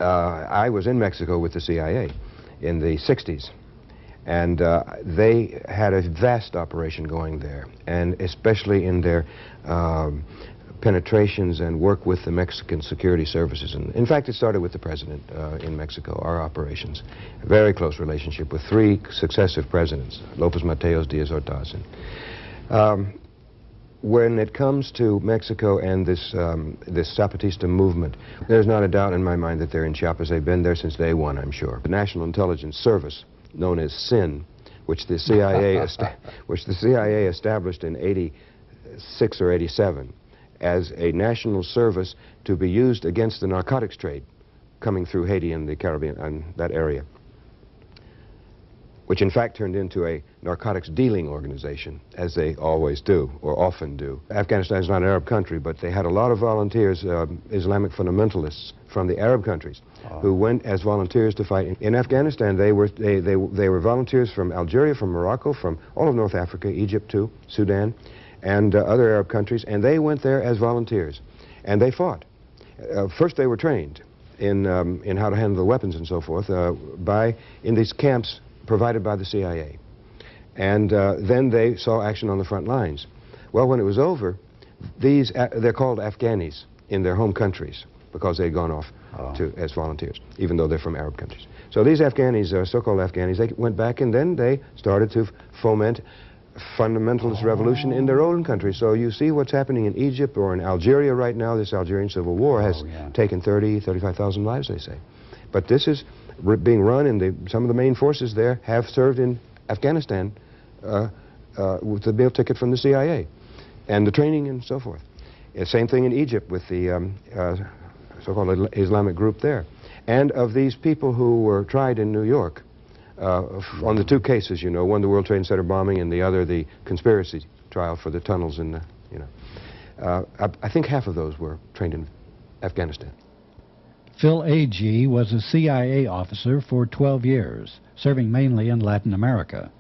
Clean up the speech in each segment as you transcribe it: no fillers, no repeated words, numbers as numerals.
I was in Mexico with the CIA in the 60s, and they had a vast operation going there, and especially in their penetrations and work with the Mexican security services. And in fact, it started with the president in Mexico, our operations. A very close relationship with 3 successive presidents, Lopez Mateos, Diaz Ordaz. When it comes to Mexico and this Zapatista movement, there's not a doubt in my mind that they're in Chiapas. They've been there since day one, I'm sure. The National Intelligence Service, known as SIN, which the CIA established in 86 or 87 as a national service to be used against the narcotics trade coming through Haiti and the Caribbean and that area, which in fact turned into a narcotics dealing organization, as they always do, or often do. Afghanistan is not an Arab country, but they had a lot of volunteers, Islamic fundamentalists from the Arab countries, who went as volunteers to fight. In Afghanistan, they were volunteers from Algeria, from Morocco, from all of North Africa, Egypt too, Sudan, and other Arab countries, and they went there as volunteers, and they fought. First, they were trained in how to handle the weapons and so forth in these camps provided by the CIA. And then they saw action on the front lines. Well, when it was over, they're called Afghanis in their home countries because they'd gone off as volunteers, even though they're from Arab countries. So these Afghanis, so-called Afghanis, they went back and then they started to foment fundamentalist revolution in their own country. So you see what's happening in Egypt or in Algeria right now. This Algerian civil war has taken 35,000 lives, they say. But this is being run, and some of the main forces there have served in Afghanistan with the meal ticket from the CIA and the training and so forth. Same thing in Egypt with the so-called Islamic group there. And of these people who were tried in New York on the 2 cases, you know, one the World Trade Center bombing and the other the conspiracy trial for the tunnels in the, you know. I think half of those were trained in Afghanistan. Phil Agee was a CIA officer for 12 years, serving mainly in Latin America.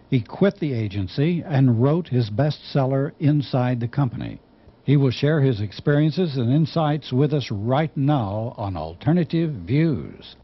He quit the agency and wrote his bestseller, Inside the Company. He will share his experiences and insights with us right now on Alternative Views.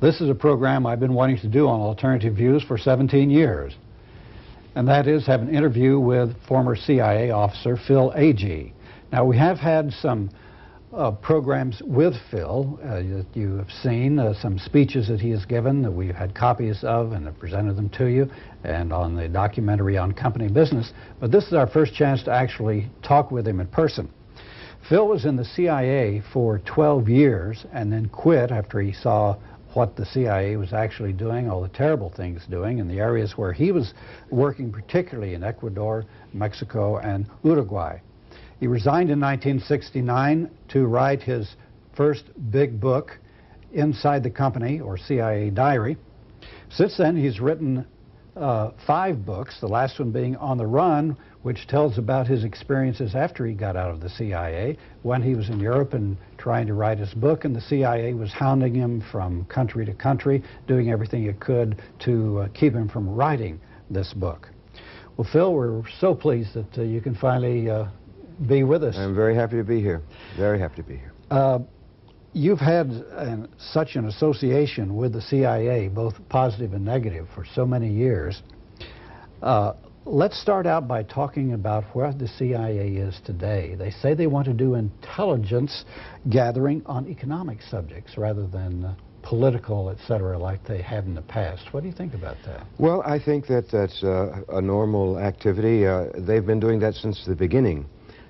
This is a program I've been wanting to do on Alternative Views for 17 years, and that is have an interview with former CIA officer Phil Agee. Now, we have had some programs with Phil that you have seen, some speeches that he has given that we've had copies of and have presented them to you, and on the documentary on company business, but this is our first chance to actually talk with him in person. Phil was in the CIA for 12 years and then quit after he saw what the CIA was actually doing, all the terrible things doing in the areas where he was working, particularly in Ecuador, Mexico, and Uruguay. He resigned in 1969 to write his first big book, Inside the Company, or CIA Diary. Since then, he's written 5 books, the last one being On the Run, which tells about his experiences after he got out of the CIA, when he was in Europe and trying to write his book, and the CIA was hounding him from country to country, doing everything it could to keep him from writing this book. Well, Phil, we're so pleased that you can finally be with us. I'm very happy to be here. Very happy to be here. You've had such an association with the CIA, both positive and negative, for so many years. Let's start out by talking about where the CIA is today. They say they want to do intelligence gathering on economic subjects rather than political, etc., like they had in the past. What do you think about that? Well, I think that that's a normal activity. They've been doing that since the beginning.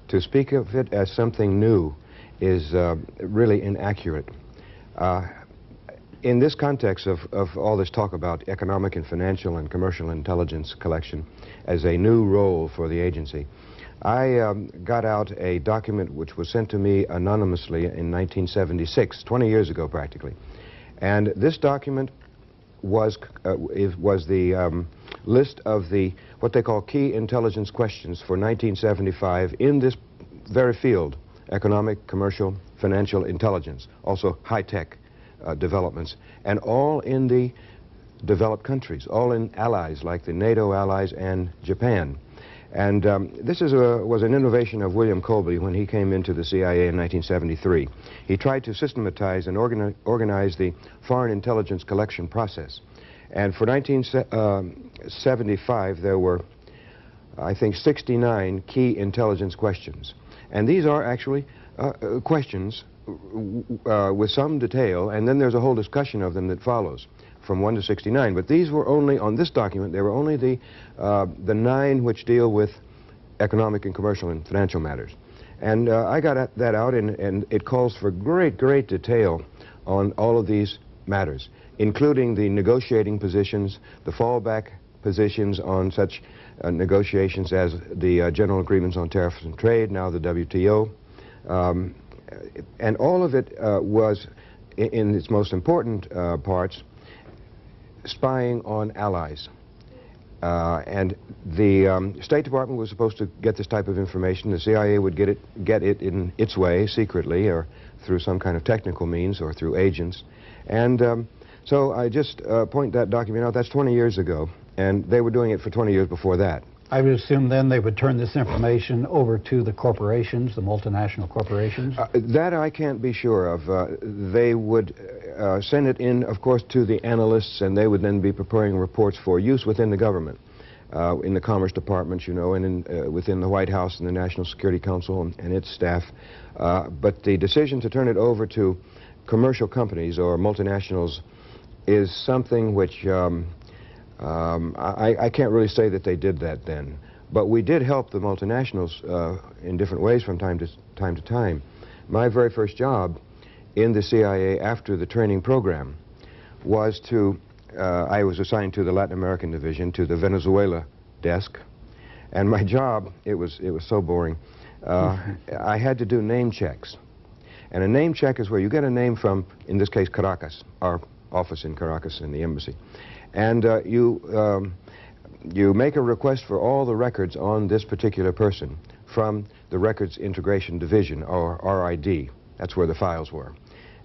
To speak of it as something new is really inaccurate. In this context of all this talk about economic and financial and commercial intelligence collection as a new role for the agency, I got out a document which was sent to me anonymously in 1976, 20 years ago practically. And this document was the list of the what they call key intelligence questions for 1975 in this very field: economic, commercial, financial intelligence, also high-tech developments, and all in the developed countries, all in allies like the NATO allies and Japan. And this was an innovation of William Colby when he came into the CIA in 1973. He tried to systematize and organize the foreign intelligence collection process. And for 1975, there were, I think, 69 key intelligence questions. And these are actually questions with some detail, and then there's a whole discussion of them that follows from 1 to 69. But these were only, on this document, there were only the 9 which deal with economic and commercial and financial matters. And I got that out, and it calls for great detail on all of these matters, including the negotiating positions, the fallback positions on such negotiations as the General Agreements on Tariffs and Trade, now the WTO. And all of it was, in its most important parts, spying on allies. And the State Department was supposed to get this type of information. The CIA would get it in its way, secretly, or through some kind of technical means, or through agents. And so I just point that document out. That's 20 years ago, and they were doing it for 20 years before that. I would assume then they would turn this information over to the corporations, the multinational corporations? That I can't be sure of. They would send it in, of course, to the analysts, and they would then be preparing reports for use within the government, in the Commerce Department, you know, and within the White House and the National Security Council and its staff. But the decision to turn it over to commercial companies or multinationals is something which I can't really say that they did that then, but we did help the multinationals in different ways from time to time. My very first job in the CIA after the training program was I was assigned to the Latin American division, to the Venezuela desk, and my job, it was so boring. I had to do name checks, and a name check is where you get a name from, in this case, Caracas, our office in Caracas in the embassy. And you make a request for all the records on this particular person from the Records Integration Division, or RID. That's where the files were.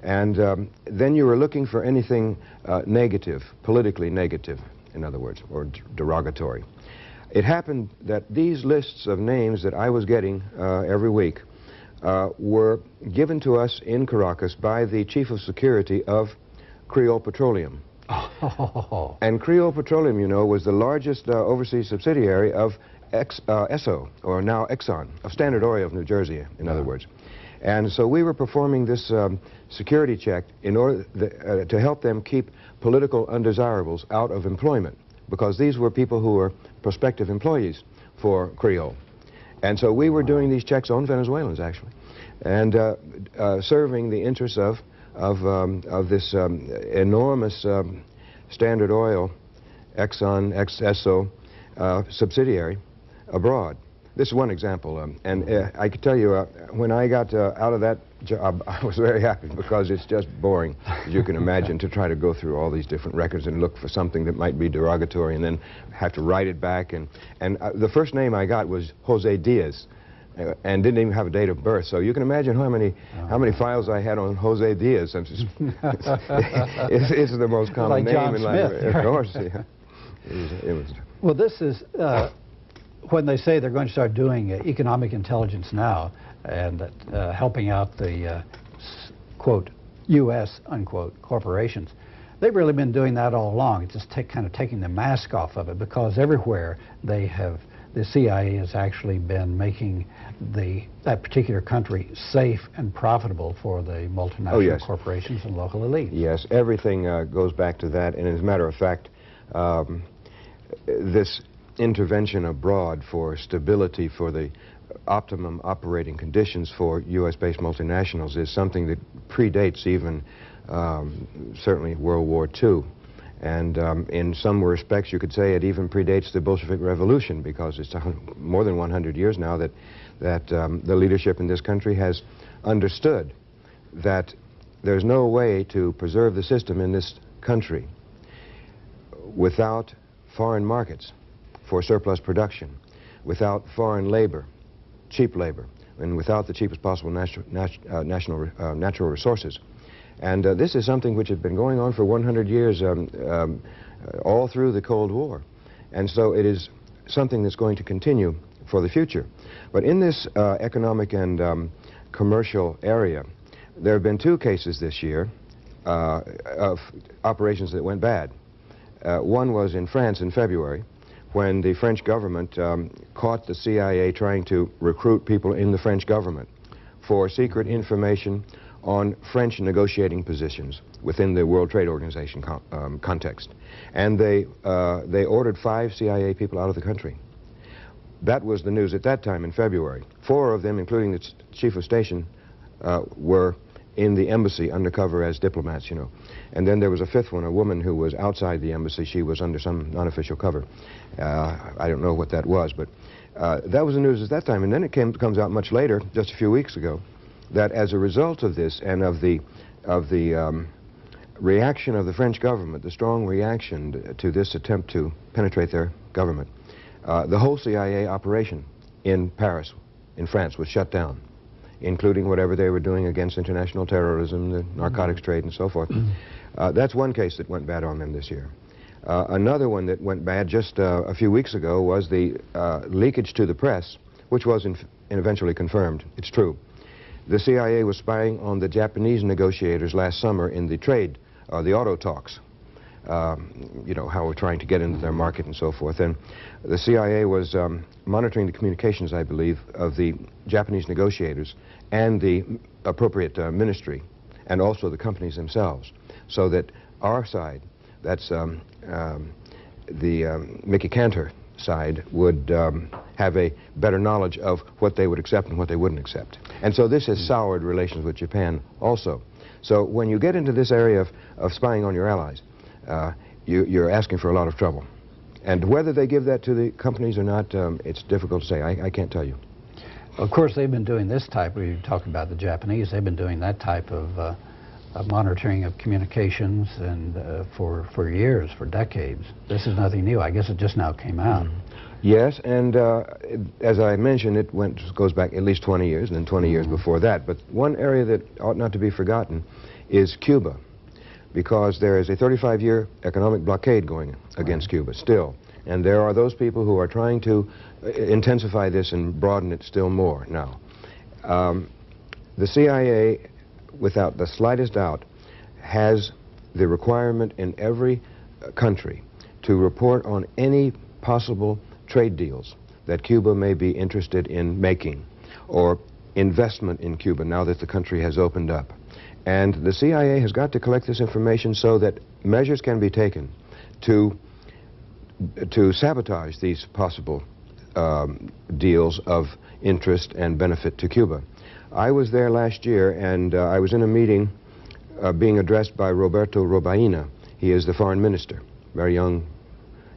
And then you were looking for anything negative, politically negative, in other words, or derogatory. It happened that these lists of names that I was getting every week were given to us in Caracas by the Chief of Security of Creole Petroleum. Oh. And Creole Petroleum, you know, was the largest overseas subsidiary of Esso, or now Exxon, of Standard Oil of New Jersey, in other words. And so we were performing this security check in order to help them keep political undesirables out of employment, because these were people who were prospective employees for Creole. And so we were doing these checks on Venezuelans, actually, and serving the interests of this enormous Standard Oil, Exxon, Esso subsidiary abroad. This is one example, and I can tell you, when I got out of that job, I was very happy, because it's just boring, as you can imagine, to try to go through all these different records and look for something that might be derogatory and then have to write it back. And the first name I got was Jose Diaz, and didn't even have a date of birth. So you can imagine how many files I had on Jose Diaz. It's the most common like name John in Smith, Latin America. Of course, yeah. It was. Well, this is when they say they're going to start doing economic intelligence now and helping out the quote U.S., unquote, corporations. They've really been doing that all along. It's just kind of taking the mask off of it, because everywhere they have, the CIA has actually been making that particular country safe and profitable for the multinational corporations and local elites. Yes, everything goes back to that. And as a matter of fact, this intervention abroad for stability, for the optimum operating conditions for U.S.-based multinationals is something that predates even certainly World War II. And in some respects, you could say it even predates the Bolshevik Revolution, because it's more than 100 years now that the leadership in this country has understood that there's no way to preserve the system in this country without foreign markets for surplus production, without foreign labor, cheap labor, and without the cheapest possible natural resources. And this is something which has been going on for 100 years, all through the Cold War. And so it is something that's going to continue for the future. But in this economic and commercial area, there have been 2 cases this year of operations that went bad. One was in France in February, when the French government caught the CIA trying to recruit people in the French government for secret information on French negotiating positions within the World Trade Organization context. And they ordered 5 CIA people out of the country. That was the news at that time in February. 4 of them, including the chief of station, were in the embassy undercover as diplomats, you know. And then there was a 5th one, a woman who was outside the embassy. She was under some non-official cover. I don't know what that was, but that was the news at that time. And then it comes out much later, just a few weeks ago, that as a result of this and of the reaction of the French government, the strong reaction to this attempt to penetrate their government, the whole CIA operation in Paris, in France, was shut down, including whatever they were doing against international terrorism, the narcotics trade, and so forth. That's one case that went bad on them this year. Another one that went bad just a few weeks ago was the leakage to the press, which was eventually confirmed. It's true. The CIA was spying on the Japanese negotiators last summer in the trade, the auto talks. You know, how we're trying to get into their market and so forth. And the CIA was monitoring the communications, I believe, of the Japanese negotiators and the appropriate ministry, and also the companies themselves, so that our side, that's the Mickey Cantor side, would have a better knowledge of what they would accept and what they wouldn't accept. And so this has soured relations with Japan also. So when you get into this area of spying on your allies, you're asking for a lot of trouble. And whether they give that to the companies or not, it's difficult to say. I can't tell you. Of course, they've been doing this type, we talked about the Japanese, they've been doing that type of monitoring of communications and for years, for decades. This is nothing new. I guess it just now came out. Yes, and as I mentioned, it goes back at least 20 years, and then 20 years before that. But one area that ought not to be forgotten is Cuba, because there is a 35-year economic blockade going against Cuba still. And there are those people who are trying to intensify this and broaden it still more now. The CIA, without the slightest doubt, has the requirement in every country to report on any possible trade deals that Cuba may be interested in making, or investment in Cuba now that the country has opened up. And the CIA has got to collect this information so that measures can be taken to sabotage these possible deals of interest and benefit to Cuba. I was there last year, and I was in a meeting being addressed by Roberto Robaina. He is the foreign minister, very young,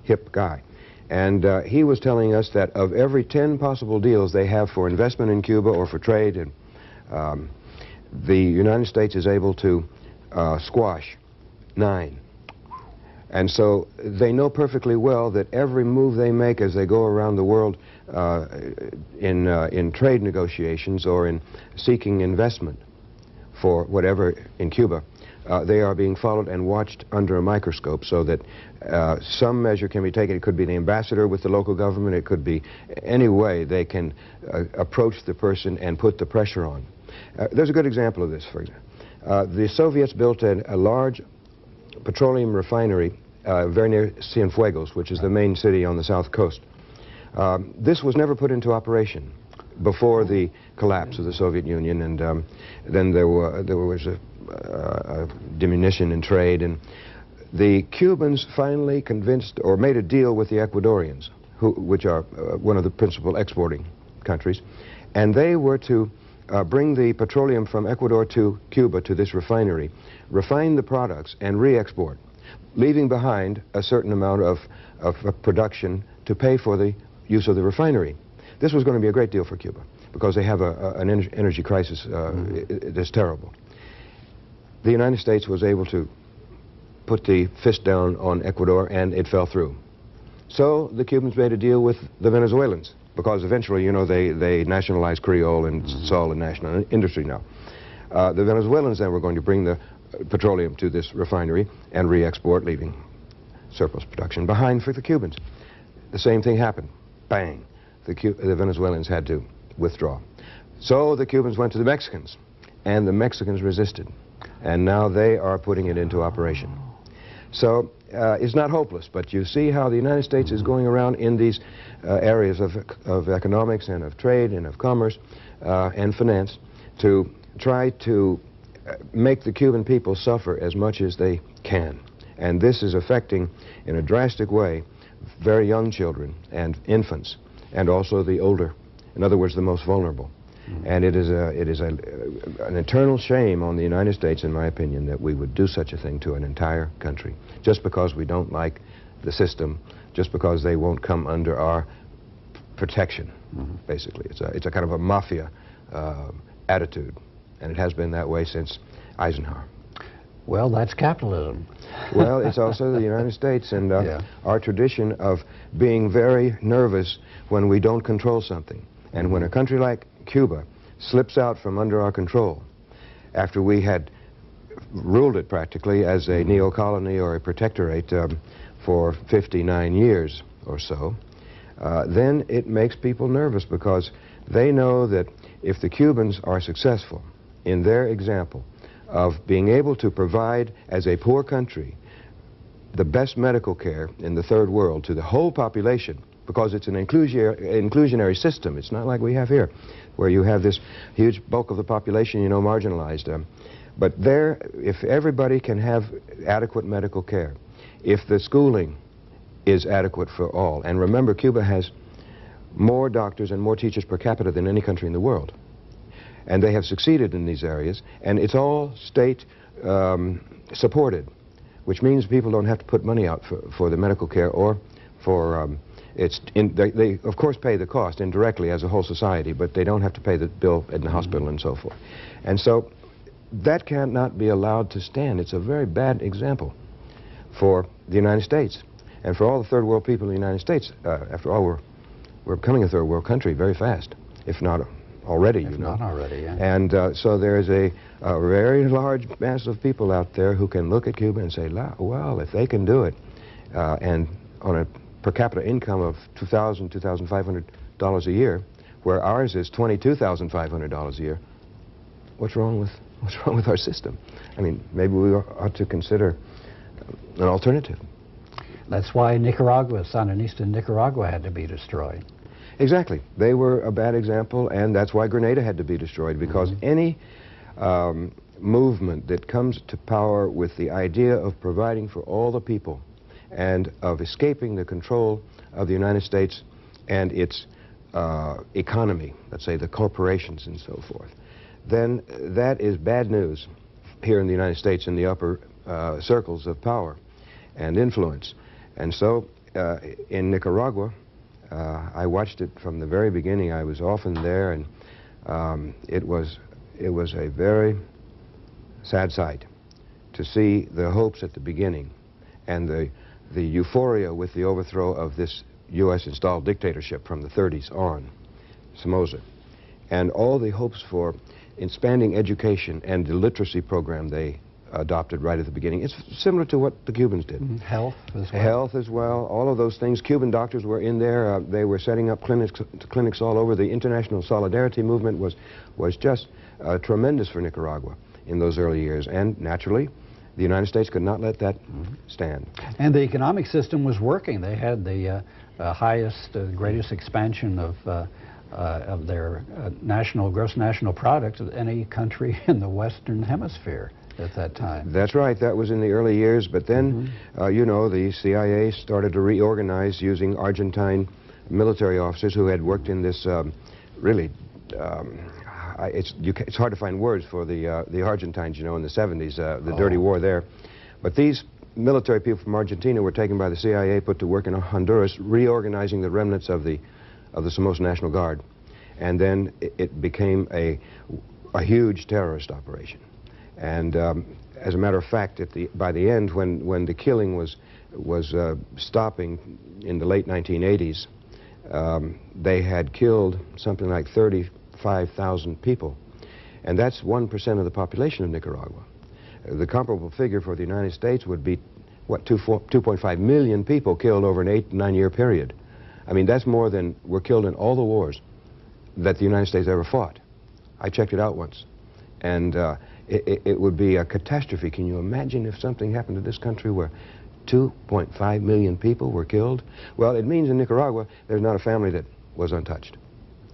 hip guy. And he was telling us that of every 10 possible deals they have for investment in Cuba or for trade, and the United States is able to squash 9. And so they know perfectly well that every move they make as they go around the world in trade negotiations or in seeking investment for whatever in Cuba, they are being followed and watched under a microscope, so that some measure can be taken. It could be the ambassador with the local government. It could be any way they can approach the person and put the pressure on. There's a good example of this, for example. the Soviets built a large petroleum refinery very near Cienfuegos, which is the main city on the south coast. This was never put into operation before the collapse of the Soviet Union, and then there was a diminution in trade, and the Cubans finally convinced or made a deal with the Ecuadorians, which are one of the principal exporting countries, and they were to bring the petroleum from Ecuador to Cuba to this refinery, refine the products, and re-export, leaving behind a certain amount of production to pay for the use of the refinery. This was going to be a great deal for Cuba because they have an energy crisis that's terrible. The United States was able to put the fist down on Ecuador, and it fell through. So the Cubans made a deal with the Venezuelans because eventually, you know, they nationalized Creole, and it's all a national industry now. The Venezuelans then were going to bring the petroleum to this refinery and re-export, leaving surplus production behind for the Cubans. The same thing happened. Bang. The Venezuelans had to withdraw. So the Cubans went to the Mexicans, and the Mexicans resisted. And now they are putting it into operation. So it's not hopeless, but you see how the United States is going around in these areas of economics and of trade and of commerce and finance to try to make the Cuban people suffer as much as they can. And this is affecting, in a drastic way, very young children and infants, and also the older, in other words, the most vulnerable. And it is an eternal shame on the United States, in my opinion, that we would do such a thing to an entire country, just because we don't like the system, just because they won't come under our protection, basically. It's a kind of a mafia attitude, and it has been that way since Eisenhower. Well, that's capitalism. Well, it's also the United States, and our tradition of being very nervous when we don't control something. And when a country like Cuba slips out from under our control, after we had ruled it practically as a neo-colony or a protectorate for 59 years or so, then it makes people nervous because they know that if the Cubans are successful in their example of being able to provide, as a poor country, the best medical care in the third world to the whole population, because it's an inclusionary system. It's not like we have here, where you have this huge bulk of the population, you know, marginalized. But there, if everybody can have adequate medical care, if the schooling is adequate for all, and remember, Cuba has more doctors and more teachers per capita than any country in the world. And they have succeeded in these areas, and it's all state supported, which means people don't have to put money out for the medical care or for they of course pay the cost indirectly as a whole society, but they don't have to pay the bill in the hospital and so forth. And so that cannot be allowed to stand. It's a very bad example for the United States and for all the third world people in the United States. After all, we're becoming a third world country very fast, if not already, you know. Not already, yeah. And so there's a very large mass of people out there who can look at Cuba and say, well, if they can do it, and on a per capita income of $2,000, $2,500 a year, where ours is $22,500 a year, what's wrong with our system? I mean, maybe we ought to consider an alternative. That's why Nicaragua, Sandinista Nicaragua, had to be destroyed. Exactly. They were a bad example, and that's why Grenada had to be destroyed, because any movement that comes to power with the idea of providing for all the people and of escaping the control of the United States and its economy, let's say the corporations and so forth, then that is bad news here in the United States in the upper circles of power and influence. And so in Nicaragua, I watched it from the very beginning. I was often there, and it was a very sad sight to see the hopes at the beginning and the euphoria with the overthrow of this U.S. installed dictatorship from the 30s on, Somoza, and all the hopes for expanding education and the literacy program they adopted right at the beginning. It's similar to what the Cubans did. Health as well. Health as well, all of those things. Cuban doctors were in there. They were setting up clinics all over. The international solidarity movement was just tremendous for Nicaragua in those early years. And naturally, the United States could not let that stand. And the economic system was working. They had the highest, greatest expansion of their gross national product of any country in the Western Hemisphere at that time. That's right. That was in the early years. But then, you know, the CIA started to reorganize using Argentine military officers who had worked in this really. It's hard to find words for the Argentines, you know, in the 70s, the dirty war there. But these military people from Argentina were taken by the CIA, put to work in Honduras, reorganizing the remnants of the Somoza National Guard. And then it became a huge terrorist operation. And as a matter of fact, by the end, when the killing was stopping in the late 1980s, they had killed something like 35,000 people. And that's 1% of the population of Nicaragua. The comparable figure for the United States would be, what, 2.5 million people killed over an 8-9-year period. I mean, that's more than were killed in all the wars that the United States ever fought. I checked it out once. And it would be a catastrophe. Can you imagine if something happened to this country where 2.5 million people were killed? Well, it means in Nicaragua there's not a family that was untouched.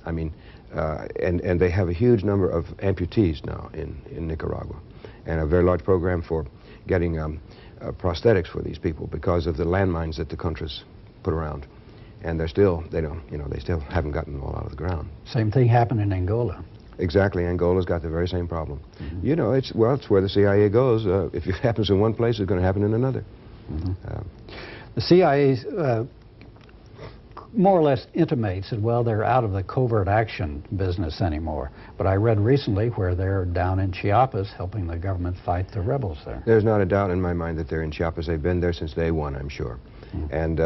I mean, and they have a huge number of amputees now in Nicaragua, and a very large program for getting prosthetics for these people because of the landmines that the Contras put around. And they still haven't gotten them all out of the ground. Same thing happened in Angola. Exactly. Angola's got the very same problem. You know, it's where the CIA goes. If it happens in one place, it's going to happen in another. The CIA's more or less intimates that, well, they're out of the covert action business anymore. But I read recently where they're down in Chiapas helping the government fight the rebels there. There's not a doubt in my mind that they're in Chiapas. They've been there since day one, I'm sure. And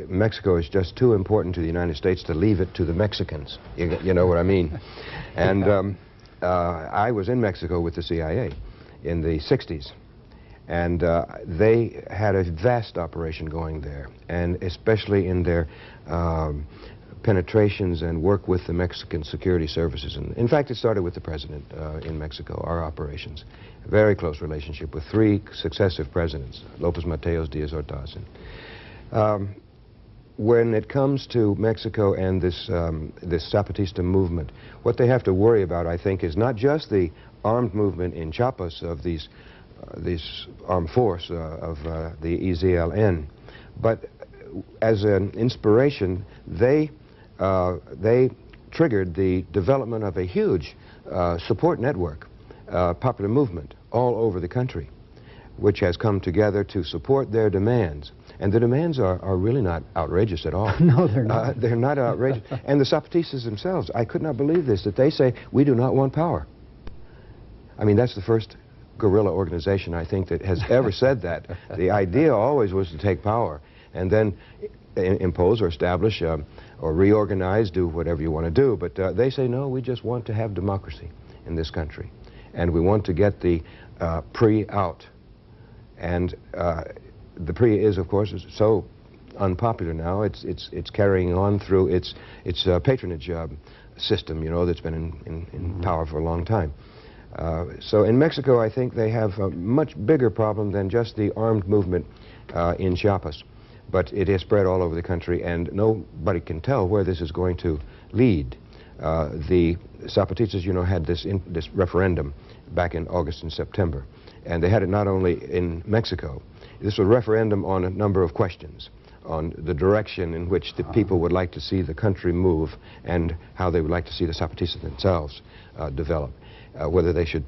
Mexico is just too important to the United States to leave it to the Mexicans. You know what I mean? And I was in Mexico with the CIA in the 60s. And they had a vast operation going there, and especially in their penetrations and work with the Mexican security services. And in fact, it started with the president in Mexico, our operations. A very close relationship with 3 successive presidents, Lopez Mateos, Diaz Ordaz. When it comes to Mexico and this Zapatista movement, what they have to worry about, I think, is not just the armed movement in Chiapas of these armed force of the EZLN, but as an inspiration, they triggered the development of a huge support network, popular movement all over the country, which has come together to support their demands. And the demands are really not outrageous at all. No, they're not. They're not outrageous. And the Zapatistas themselves, I could not believe this, that they say, we do not want power. I mean, that's the first guerrilla organization, I think, that has ever said that. The idea always was to take power and then impose or establish or reorganize, do whatever you want to do. But they say, no, we just want to have democracy in this country. And we want to get the PRI out. And the PRI is, of course, so unpopular now. It's carrying on through its patronage system, you know, that's been in power for a long time. So in Mexico, I think they have a much bigger problem than just the armed movement in Chiapas. But it has spread all over the country, and nobody can tell where this is going to lead. The Zapatistas, you know, had this referendum back in August and September. And they had it not only in Mexico. This was a referendum on a number of questions, on the direction in which the people would like to see the country move and how they would like to see the Zapatistas themselves develop. Whether they should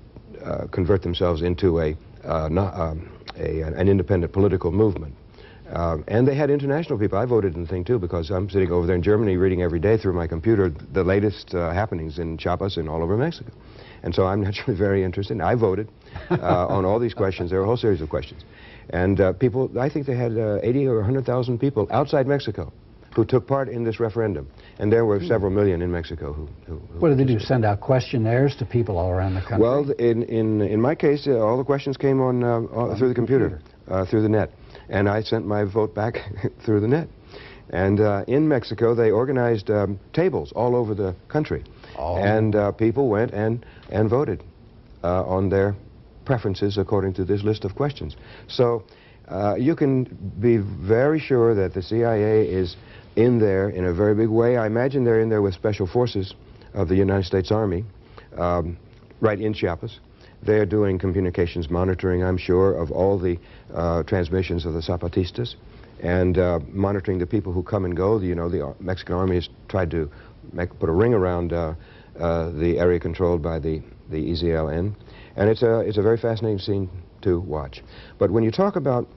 convert themselves into an independent political movement. And they had international people. I voted in the thing, too, because I'm sitting over there in Germany reading every day through my computer the latest happenings in Chiapas and all over Mexico. And so I'm naturally very interested. I voted on all these questions. There were a whole series of questions. And people, I think they had 80 or 100,000 people outside Mexico who took part in this referendum. And there were several million in Mexico who what did they do, send out questionnaires to people all around the country? Well, in my case, all the questions came on through the computer, through the net. And I sent my vote back through the net. And in Mexico, they organized tables all over the country. Oh. And people went and voted on their preferences according to this list of questions. So you can be very sure that the CIA is in there in a very big way. I imagine they're in there with special forces of the United States Army, right in Chiapas. They're doing communications monitoring, I'm sure, of all the transmissions of the Zapatistas, and monitoring the people who come and go. You know, the Mexican Army has tried to put a ring around the area controlled by the EZLN, and it's a very fascinating scene to watch. But when you talk about,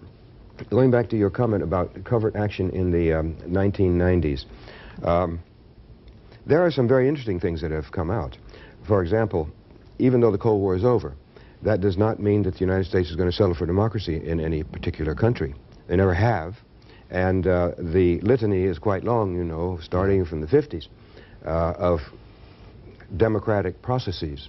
going back to your comment about covert action in the 1990s, there are some very interesting things that have come out. For example, even though the Cold War is over, that does not mean that the United States is going to settle for democracy in any particular country. They never have. And the litany is quite long, you know, starting from the 50s, of democratic processes.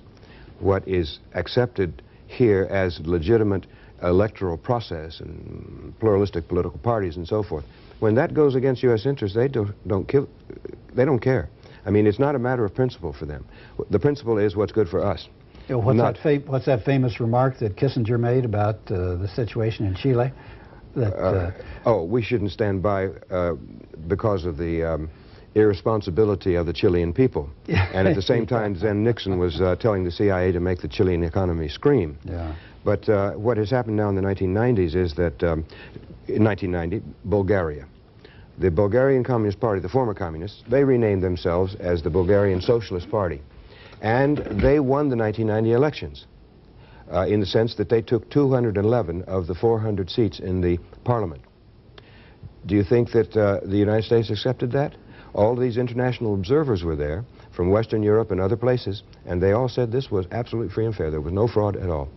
What is accepted here as legitimate electoral process and pluralistic political parties and so forth. When that goes against U.S. interests, they don't care. I mean, it's not a matter of principle for them. The principle is what's good for us. You know, what's that famous remark that Kissinger made about the situation in Chile? That, oh, we shouldn't stand by because of the irresponsibility of the Chilean people. And at the same time, then Nixon was telling the CIA to make the Chilean economy scream. Yeah. But what has happened now in the 1990s is that in 1990, Bulgaria, the Bulgarian Communist Party, the former communists, they renamed themselves as the Bulgarian Socialist Party. And they won the 1990 elections in the sense that they took 211 of the 400 seats in the parliament. Do you think that the United States accepted that? All these international observers were there from Western Europe and other places, and they all said this was absolutely free and fair. There was no fraud at all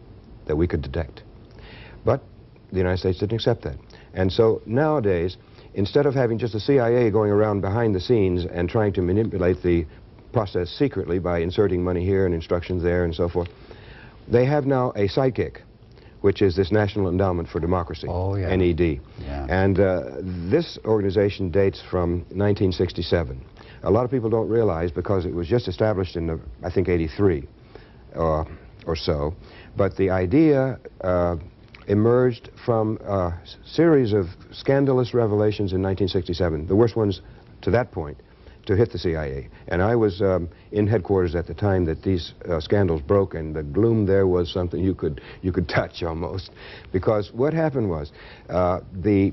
that we could detect. But the United States didn't accept that. And so nowadays, instead of having just the CIA going around behind the scenes and trying to manipulate the process secretly by inserting money here and instructions there and so forth, they have now a sidekick, which is this National Endowment for Democracy, NED. Yeah. And this organization dates from 1967. A lot of people don't realize, because it was just established in, I think, 83 or so, but the idea emerged from a series of scandalous revelations in 1967, the worst ones to that point, to hit the CIA. And I was in headquarters at the time that these scandals broke, and the gloom there was something you could touch almost. Because what happened was the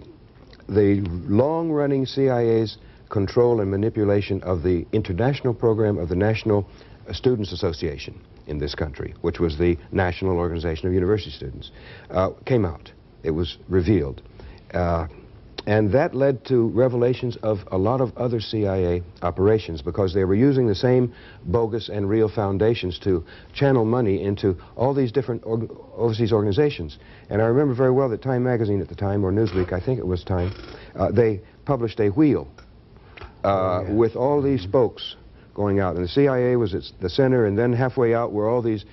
long-running CIA's control and manipulation of the international program of the National Students Association in this country, which was the national organization of university students, came out. It was revealed. And that led to revelations of a lot of other CIA operations, because they were using the same bogus and real foundations to channel money into all these different overseas organizations. And I remember very well that Time magazine at the time, or Newsweek, I think it was Time, they published a wheel with all these spokes going out. And the CIA was at the center, and then halfway out were all these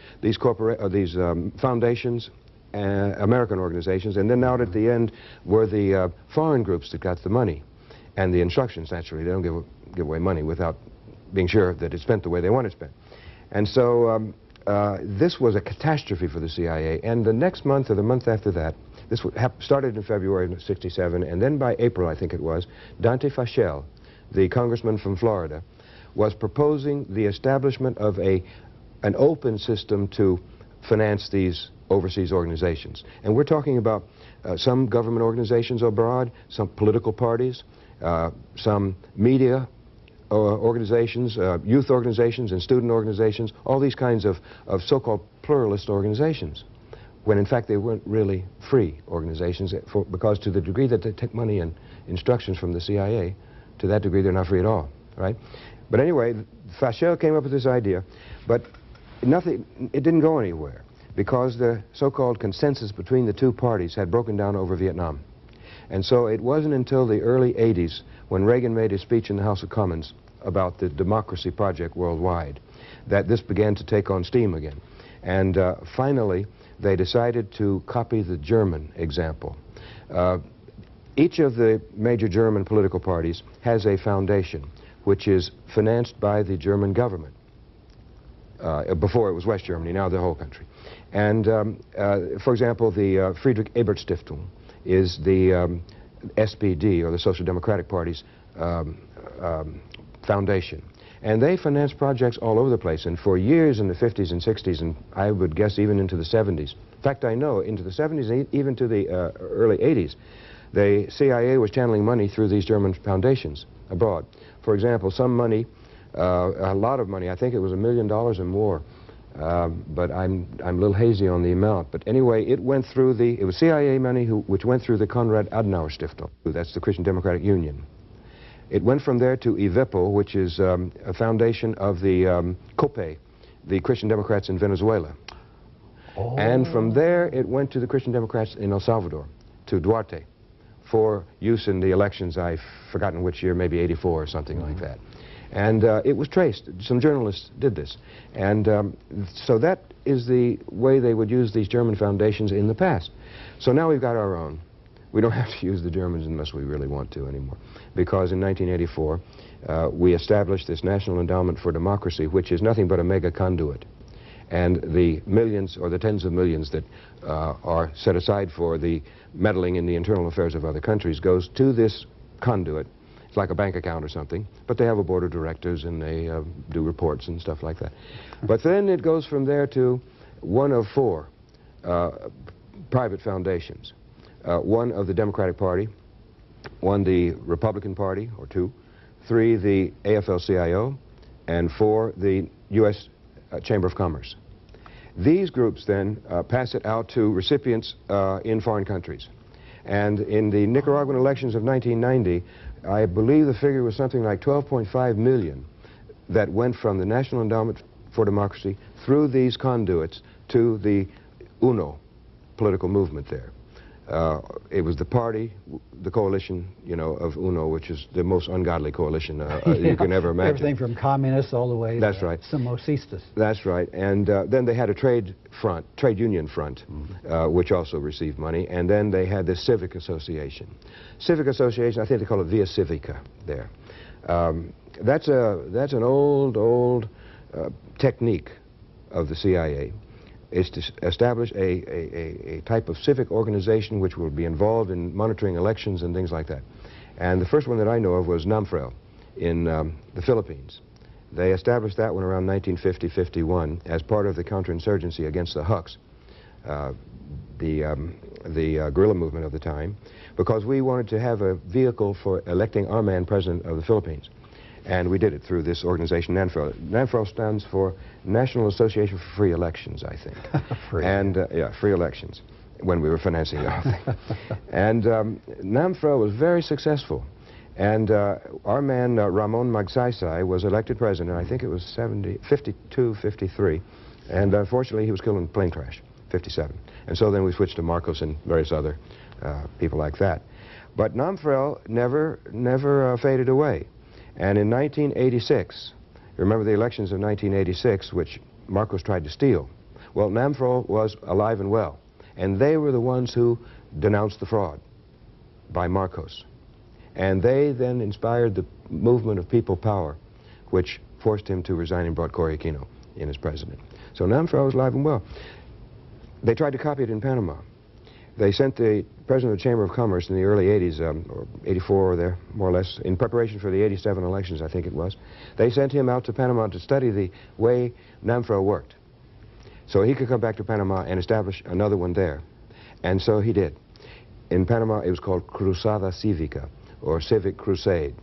foundations, American organizations, and then out at the end were the foreign groups that got the money and the instructions. Naturally, they don't give away money without being sure that it's spent the way they want it spent. And so this was a catastrophe for the CIA. And the next month or the month after that, this started in February of '67, and then by April, I think it was, Dante Fachel, the congressman from Florida, was proposing the establishment of an open system to finance these overseas organizations. And we're talking about some government organizations abroad, some political parties, some media organizations, youth organizations and student organizations, all these kinds of so-called pluralist organizations, when in fact they weren't really free organizations, because to the degree that they take money and instructions from the CIA, to that degree they're not free at all, right? But anyway, Fachel came up with this idea, but it didn't go anywhere, because the so-called consensus between the two parties had broken down over Vietnam. And so it wasn't until the early '80s, when Reagan made his speech in the House of Commons about the democracy project worldwide, that this began to take on steam again. And finally, they decided to copy the German example. Each of the major German political parties has a foundation which is financed by the German government. before it was West Germany, now the whole country. And, for example, the Friedrich Ebert Stiftung is the SPD, or the Social Democratic Party's foundation. And they finance projects all over the place, and for years in the 50s and 60s, and I would guess even into the 70s. In fact, I know into the 70s and even to the early 80s, the CIA was channeling money through these German foundations abroad. For example, some money, a lot of money, I think it was $1 million or more, but I'm a little hazy on the amount. But anyway, it went through it was CIA money which went through the Konrad Adenauer Stiftung. That's the Christian Democratic Union. It went from there to IVEPO, which is a foundation of the COPE, the Christian Democrats in Venezuela. Oh. And from there, it went to the Christian Democrats in El Salvador, to Duarte, for use in the elections. I've forgotten which year, maybe '84 or something like that. And it was traced. Some journalists did this. And so that is the way they would use these German foundations in the past. So now we've got our own. We don't have to use the Germans unless we really want to anymore. Because in 1984, we established this National Endowment for Democracy, which is nothing but a mega conduit. And the millions or the tens of millions that are set aside for the meddling in the internal affairs of other countries goes to this conduit. It's like a bank account or something, but they have a board of directors and they do reports and stuff like that. But then it goes from there to one of 4 private foundations. One of the Democratic Party, 1 the Republican Party, or 2, 3 the AFL-CIO, and 4 the U.S. Chamber of Commerce. These groups then pass it out to recipients in foreign countries. And in the Nicaraguan elections of 1990, I believe the figure was something like 12.5 million that went from the National Endowment for Democracy through these conduits to the UNO political movement there. It was the party, the coalition, you know, of UNO, which is the most ungodly coalition you can ever imagine. Everything from communists all the way to Somocistas. That's right. And then they had a trade union front, which also received money. And then they had the Civic Association. Civic Association, I think they call it Via Civica there. That's an old technique of the CIA. Is to establish a type of civic organization which will be involved in monitoring elections and things like that. And the first one that I know of was NAMFREL in the Philippines. They established that one around 1950-51 as part of the counterinsurgency against the Huks, the guerrilla movement of the time, because we wanted to have a vehicle for electing our man president of the Philippines. And we did it through this organization, NAMFREL. NAMFREL stands for National Association for Free Elections, I think. And, yeah, free elections, when we were financing the whole thing. And NAMFREL was very successful. And our man, Ramon Magsaysay, was elected president, I think it was 52, 53. And unfortunately, he was killed in a plane crash, 57. And so then we switched to Marcos and various other people like that. But NAMFREL never faded away. And in 1986, remember the elections of 1986, which Marcos tried to steal? Well, NAMFREL was alive and well, and they were the ones who denounced the fraud by Marcos. And they then inspired the movement of People Power, which forced him to resign and brought Cory Aquino in as president. So NAMFREL was alive and well. They tried to copy it in Panama. They sent the president of the Chamber of Commerce in the early 80s, or 84 or there, more or less, in preparation for the 87 elections, I think it was. They sent him out to Panama to study the way NAMFREL worked, so he could come back to Panama and establish another one there. And so he did. In Panama, it was called Cruzada Cívica, or Civic Crusade.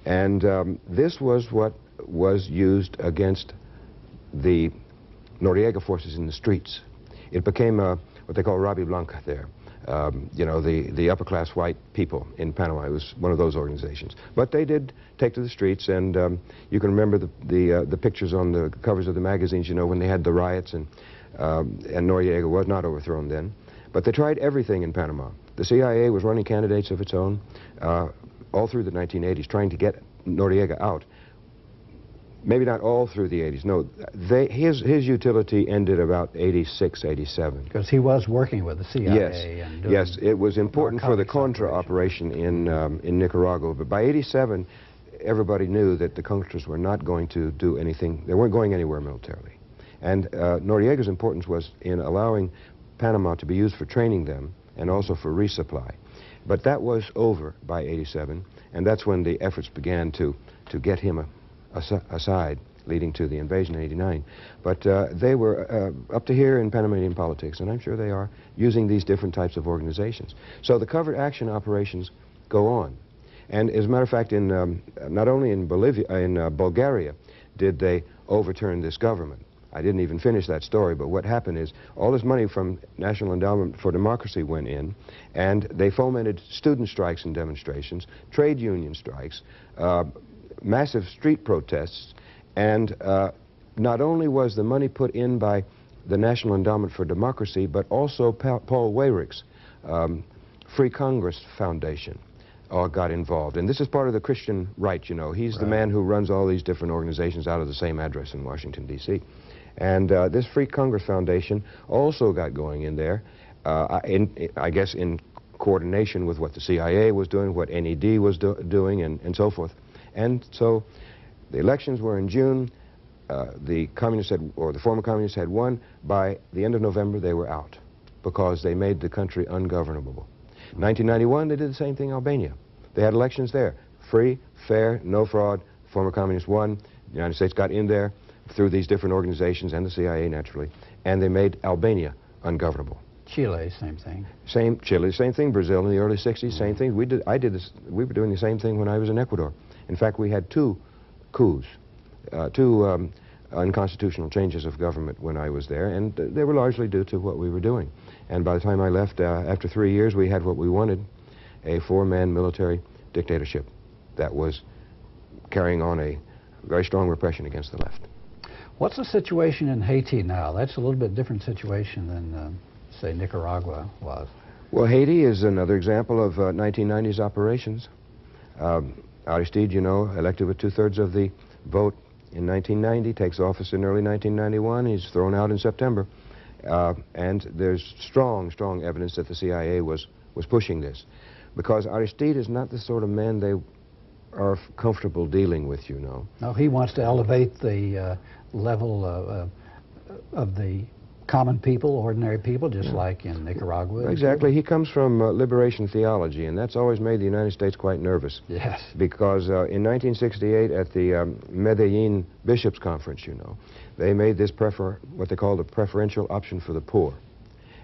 And this was what was used against the Noriega forces in the streets. It became what they call Rabi Blanca there. You know, the upper-class white people in Panama. It was one of those organizations. But they did take to the streets, and you can remember the pictures on the covers of the magazines, you know, when they had the riots, and Noriega was not overthrown then. But they tried everything in Panama. The CIA was running candidates of its own all through the 1980s, trying to get Noriega out. Maybe not all through the 80s. No, his utility ended about 86, 87. Because he was working with the CIA. Yes, and yes, it was important for the Contra operation in Nicaragua. But by 87, everybody knew that the Contras were not going to do anything. They weren't going anywhere militarily. And Noriega's importance was in allowing Panama to be used for training them and also for resupply. But that was over by '87, and that's when the efforts began to get him aside, leading to the invasion in '89. But they were up to here in Panamanian politics, and I'm sure they are, using these different types of organizations. So the covert action operations go on. And as a matter of fact, not only in Bulgaria did they overturn this government. I didn't even finish that story, but what happened is all this money from National Endowment for Democracy went in, and they fomented student strikes and demonstrations, trade union strikes, massive street protests, and not only was the money put in by the National Endowment for Democracy, but also Paul Weyrich's Free Congress Foundation got involved. And this is part of the Christian right, you know. He's the man who runs all these different organizations out of the same address in Washington, D.C. And this Free Congress Foundation also got going in there, I guess in coordination with what the CIA was doing, what NED was doing, and so forth. And so the elections were in June. The communists had, or the former communists had won. By the end of November, they were out because they made the country ungovernable. In 1991, they did the same thing in Albania. They had elections there. Free, fair, no fraud. Former communists won. The United States got in there through these different organizations and the CIA, naturally, and they made Albania ungovernable. Chile, same thing. Chile, same thing. Brazil in the early '60s, same thing. We were doing the same thing when I was in Ecuador. In fact, we had two coups, two unconstitutional changes of government when I was there, and they were largely due to what we were doing. And by the time I left, after 3 years, we had what we wanted, a four-man military dictatorship that was carrying on a very strong repression against the left. What's the situation in Haiti now? That's a little bit different situation than, say, Nicaragua was. Well, Haiti is another example of 1990s operations. Aristide, you know, elected with 2/3 of the vote in 1990, takes office in early 1991. He's thrown out in September. And there's strong evidence that the CIA was pushing this. Because Aristide is not the sort of man they are comfortable dealing with, you know. No, he wants to elevate the level of the common people, ordinary people, just like in Nicaragua. Exactly. He comes from liberation theology, and that's always made the United States quite nervous. Yes. Because in 1968 at the Medellin Bishops' Conference, you know, they made this what they called a preferential option for the poor.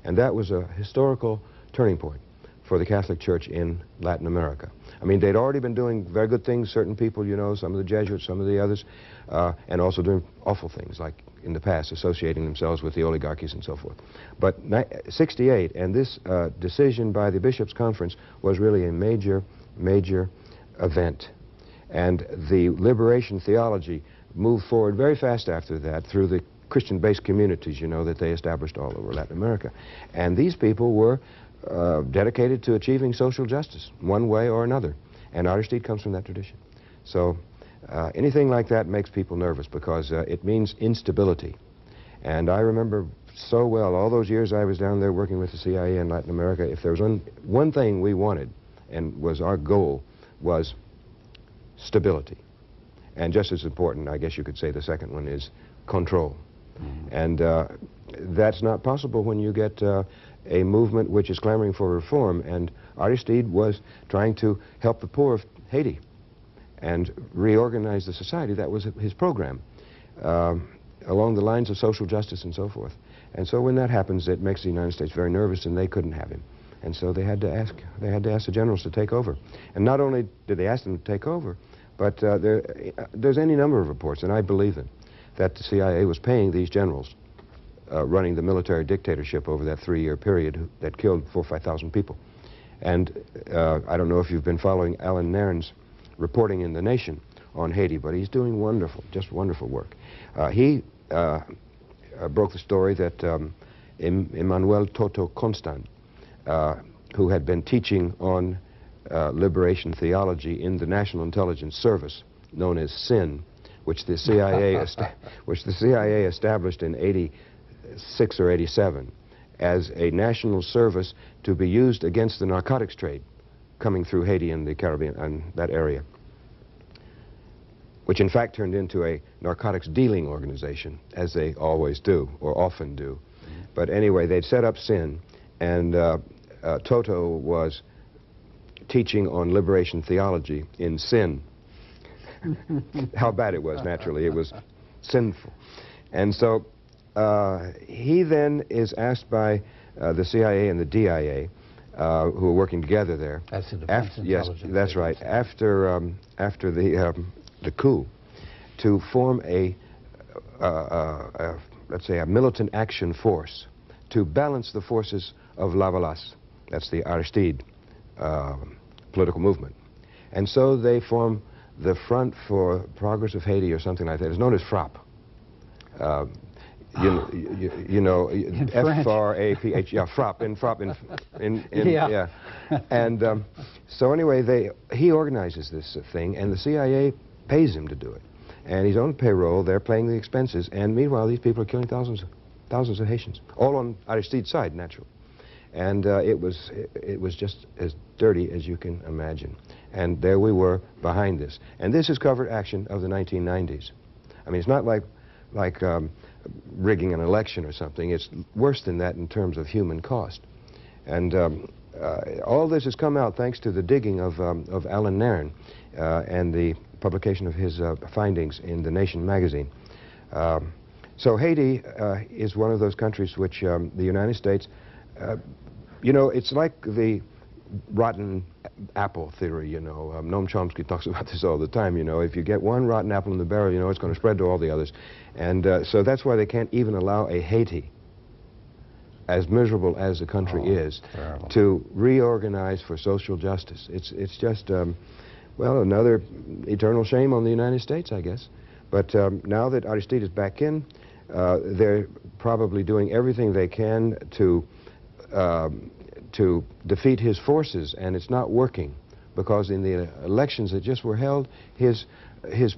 And that was a historical turning point for the Catholic Church in Latin America. I mean, they'd already been doing very good things, certain people, you know, some of the Jesuits, some of the others, and also doing awful things, like in the past, associating themselves with the oligarchies and so forth. But '68, and this decision by the Bishops' Conference was really a major event. And the liberation theology moved forward very fast after that through the Christian-based communities, you know, that they established all over Latin America. And these people were dedicated to achieving social justice, one way or another. And Aristide comes from that tradition. So anything like that makes people nervous because it means instability. And I remember so well, all those years I was down there working with the CIA in Latin America, if there was one thing we wanted and was our goal, was stability. And just as important, I guess you could say the second one is control. Mm-hmm. And that's not possible when you get a movement which is clamoring for reform. And Aristide was trying to help the poor of Haiti and reorganize the society. That was his program, along the lines of social justice and so forth. And so when that happens, it makes the United States very nervous, and they couldn't have him. And so they had to ask the generals to take over. And not only did they ask them to take over, but there's any number of reports, and I believe them, that the CIA was paying these generals running the military dictatorship over that 3-year period that killed 4,000 or 5,000 people. And I don't know if you've been following Alan Nairn's reporting in The Nation on Haiti, but he's doing wonderful, just wonderful work. He broke the story that Emmanuel Toto Constant, who had been teaching on liberation theology in the National Intelligence Service, known as SIN, which the CIA established in '86 or '87 as a national service to be used against the narcotics trade coming through Haiti and the Caribbean and that area. which in fact turned into a narcotics dealing organization, as they always do, or often do. But anyway, they'd set up SIN, and Toto was teaching on liberation theology in sin. How bad it was, naturally. It was sinful. And so he then is asked by the CIA and the DIA, who are working together there. That's the Defense Intelligence. Yes, that's right. After the coup, to form let's say, a militant action force to balance the forces of Lavalas. That's the Aristide political movement. And so they form the Front for Progress of Haiti or something like that. It's known as FRAP. You know, F-R-A-P-H, yeah, FRAP, yeah. And so anyway, he organizes this thing, and the CIA pays him to do it. And he's on payroll, they're paying the expenses, and meanwhile these people are killing thousands of Haitians, all on Aristide's side, naturally. And it was just as dirty as you can imagine. And there we were behind this. And this is covert action of the 1990s. I mean, it's not like rigging an election or something. It's worse than that in terms of human cost. And all this has come out thanks to the digging of Alan Nairn and the publication of his findings in The Nation magazine. So Haiti is one of those countries which the United States, you know, it's like the rotten apple theory, you know. Noam Chomsky talks about this all the time, you know. If you get one rotten apple in the barrel, you know, it's going to spread to all the others. And so that's why they can't even allow a Haiti, as miserable as the country is, terrible, to reorganize for social justice. It's just, well, another eternal shame on the United States, I guess. But now that Aristide is back in, they're probably doing everything they can to defeat his forces, and it's not working, because in the elections that just were held, his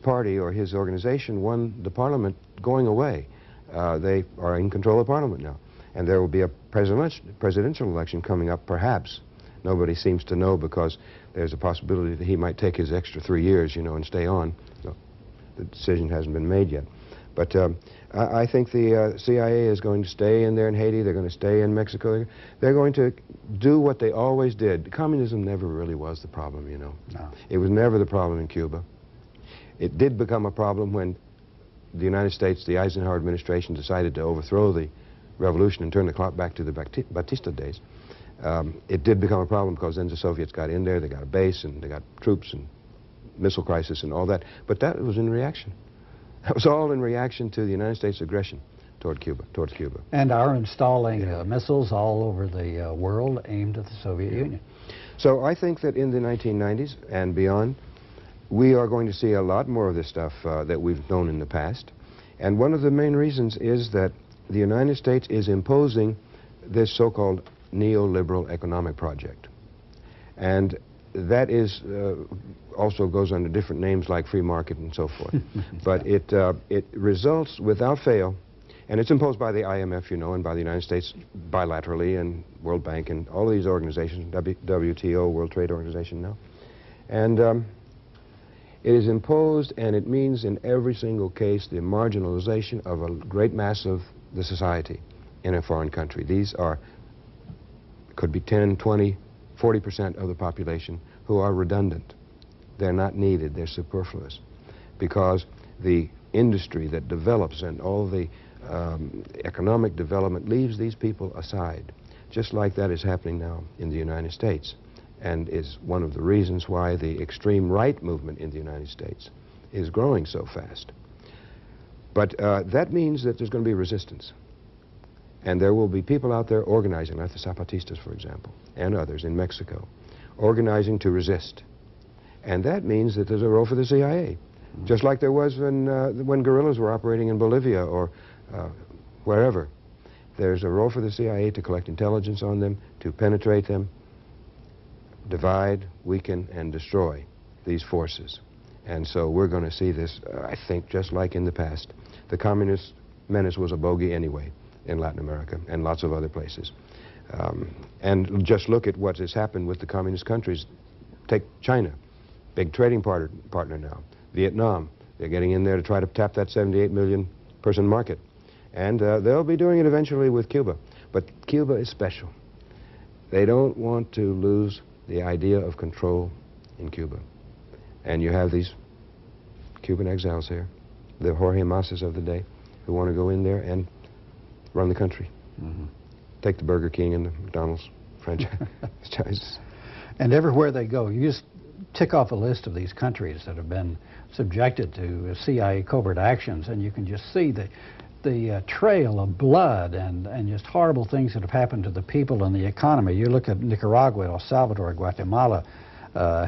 party or his organization won the parliament going away. They are in control of parliament now, and there will be a presidential election coming up, perhaps. Nobody seems to know, because there's a possibility that he might take his extra 3 years, you know, and stay on. So the decision hasn't been made yet. But I think the CIA is going to stay in there in Haiti. They're going to stay in Mexico. They're going to do what they always did. Communism never really was the problem, you know. No. It was never the problem in Cuba. It did become a problem when the United States, the Eisenhower administration, decided to overthrow the revolution and turn the clock back to the Batista days. It did become a problem because then the Soviets got in there. They got a base, and they got troops and missile crisis and all that. But that was in reaction. That was all in reaction to the United States' aggression towards Cuba. And our installing missiles all over the world aimed at the Soviet Union. So I think that in the 1990s and beyond, we are going to see a lot more of this stuff that we've known in the past. And one of the main reasons is that the United States is imposing this so-called neoliberal economic project. And that is also goes under different names like free market and so forth. But it results without fail, and it's imposed by the IMF, you know, and by the United States bilaterally, and World Bank and all of these organizations, WTO, World Trade Organization now. And it is imposed, and it means in every single case the marginalization of a great mass of the society in a foreign country. These are, could be 10, 20, 40% of the population who are redundant. They're not needed, they're superfluous, because the industry that develops and all the economic development leaves these people aside, just like that is happening now in the United States, and is one of the reasons why the extreme right movement in the United States is growing so fast. But that means that there's going to be resistance. And there will be people out there organizing, like the Zapatistas, for example, and others in Mexico, organizing to resist. And that means that there's a role for the CIA, just like there was when guerrillas were operating in Bolivia or wherever. There's a role for the CIA to collect intelligence on them, to penetrate them, divide, weaken, and destroy these forces. And so we're going to see this, I think, just like in the past. The communist menace was a bogey anyway in Latin America and lots of other places. And just look at what has happened with the communist countries. Take China, big trading partner now. Vietnam, They're getting in there to try to tap that 78 million person market. And they'll be doing it eventually with Cuba. But Cuba is special. They don't want to lose the idea of control in Cuba. And you have these Cuban exiles here, the Jorge Masas of the day, who want to go in there and run the country. Take the Burger King and the McDonald's franchises. And everywhere they go, you just tick off a list of these countries that have been subjected to CIA covert actions, and you can just see the trail of blood and just horrible things that have happened to the people and the economy. You look at Nicaragua, El Salvador, Guatemala,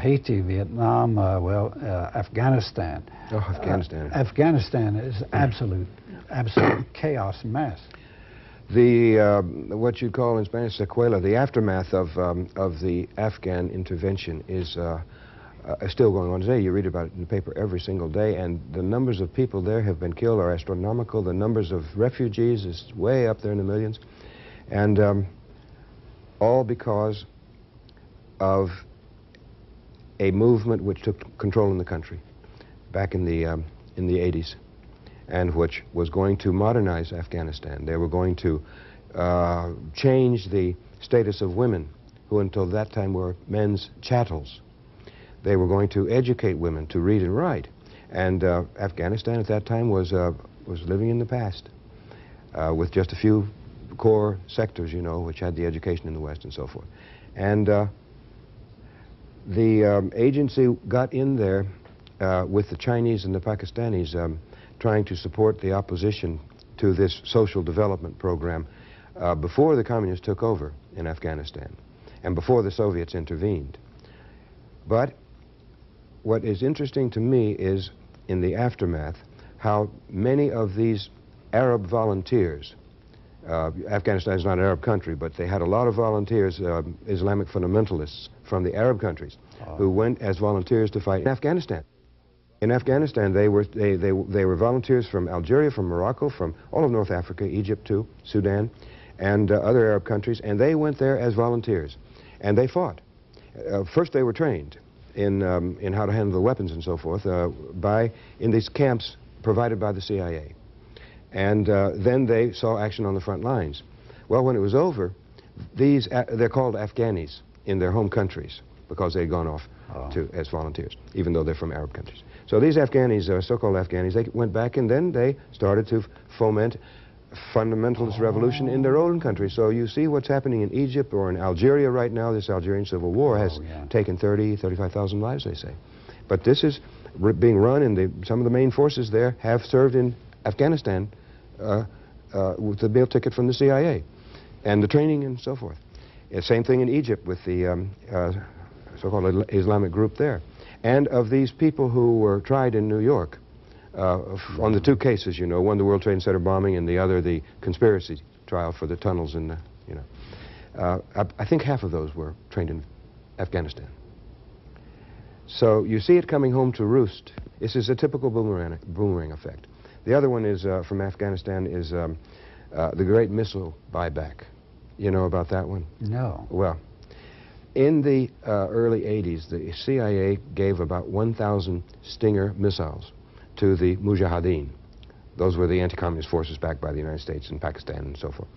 Haiti, Vietnam, Afghanistan. Oh, Afghanistan. Afghanistan is absolute chaos mess. The what you'd call in Spanish secuela, the aftermath of the Afghan intervention is still going on today. You read about it in the paper every single day, and the numbers of people there have been killed are astronomical. The numbers of refugees is way up there in the millions, and all because of a movement which took control in the country back in the 80s, and which was going to modernize Afghanistan. They were going to change the status of women, who until that time were men's chattels. They were going to educate women to read and write. And Afghanistan at that time was living in the past, with just a few core sectors, you know, which had the education in the West and so forth. And the agency got in there with the Chinese and the Pakistanis trying to support the opposition to this social development program before the communists took over in Afghanistan and before the Soviets intervened. But what is interesting to me is, in the aftermath, how many of these Arab volunteers, Afghanistan is not an Arab country, but they had a lot of volunteers, Islamic fundamentalists from the Arab countries, who went as volunteers to fight in Afghanistan. In Afghanistan, they were volunteers from Algeria, from Morocco, from all of North Africa, Egypt too, Sudan, and other Arab countries, and they went there as volunteers, and they fought. First, they were trained in how to handle the weapons and so forth in these camps provided by the CIA. And then they saw action on the front lines. Well, when it was over, they're called Afghanis in their home countries because they'd gone off as volunteers, even though they're from Arab countries. So these Afghanis, so-called Afghanis, they went back and then they started to foment fundamentalist revolution in their own country. So you see what's happening in Egypt or in Algeria right now. This Algerian civil war has taken 35,000 lives, they say. But this is being run, and some of the main forces there have served in Afghanistan with the meal ticket from the CIA and the training and so forth. Same thing in Egypt with the so-called Islamic group there. And of these people who were tried in New York, on the two cases, you know, one the World Trade Center bombing and the other the conspiracy trial for the tunnels in the, you know. I think half of those were trained in Afghanistan. So you see it coming home to roost. This is a typical boomerang effect. The other one is from Afghanistan is the great missile buyback. You know about that one? No. Well, in the early 80s, the CIA gave about 1,000 Stinger missiles to the Mujahideen. Those were the anti-communist forces backed by the United States and Pakistan and so forth.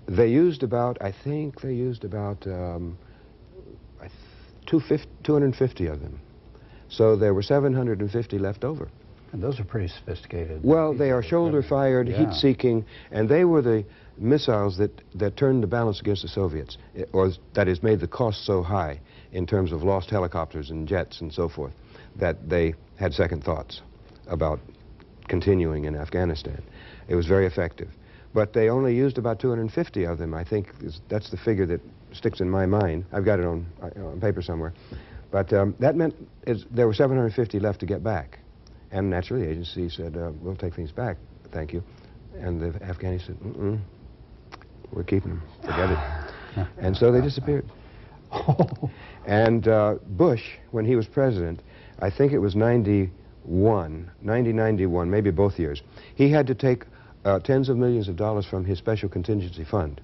They used about, I think they used about 250 of them. So there were 750 left over. And those are pretty sophisticated. Well, they are shoulder-fired, heat-seeking, and they were the missiles that turned the balance against the Soviets, or that is, made the cost so high in terms of lost helicopters and jets and so forth, that they had second thoughts about continuing in Afghanistan. It was very effective. But they only used about 250 of them, I think. That's the figure that sticks in my mind. I've got it on paper somewhere. But that meant there were 750 left to get back. And naturally, the agency said, we'll take things back, thank you. And the Afghanis said, we're keeping them, forget it. And so they disappeared. And Bush, when he was president, I think it was 91, maybe both years, he had to take tens of millions of dollars from his special contingency fund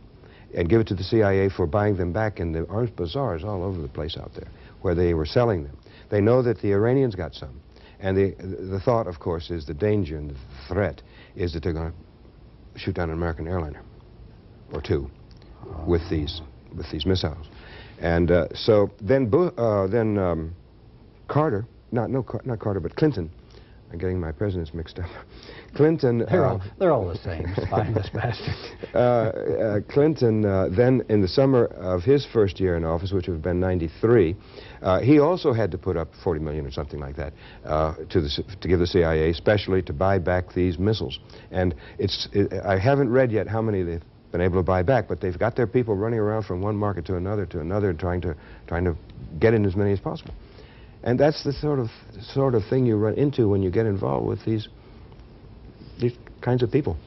and give it to the CIA for buying them back in the arms bazaars all over the place out there where they were selling them. They know that the Iranians got some. And the thought, of course, is the danger and the threat is that they're going to shoot down an American airliner or two with these missiles. And so then Carter, not Carter, but Clinton. I'm getting my presidents mixed up. Clinton... They're all the same, spineless bastards. Clinton, then in the summer of his first year in office, which would have been '93, he also had to put up $40 million or something like that to give the CIA, especially to buy back these missiles. And I haven't read yet how many they've been able to buy back, but they've got their people running around from one market to another, trying to get in as many as possible. And that's the sort of thing you run into when you get involved with these kinds of people.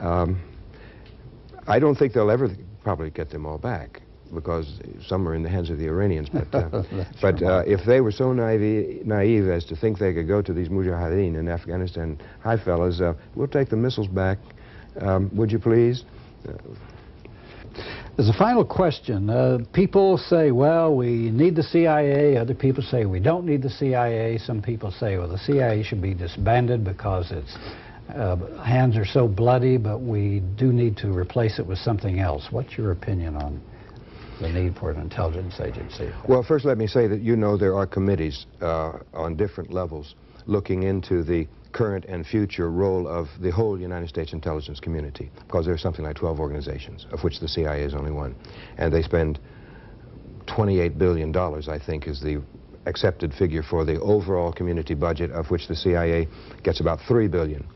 I don't think they'll ever probably get them all back, because some are in the hands of the Iranians. But if they were so naive as to think they could go to these mujahideen in Afghanistan, hi fellas, we'll take the missiles back, would you please? As a final question, people say, well, we need the CIA. Other people say we don't need the CIA. Some people say, well, the CIA should be disbanded because its hands are so bloody, but we do need to replace it with something else. What's your opinion on the need for an intelligence agency? Well, first let me say that there are committees on different levels looking into the current and future role of the whole United States intelligence community, because there's something like 12 organizations, of which the CIA is only one. And they spend $28 billion, I think, is the accepted figure for the overall community budget, of which the CIA gets about $3 billion.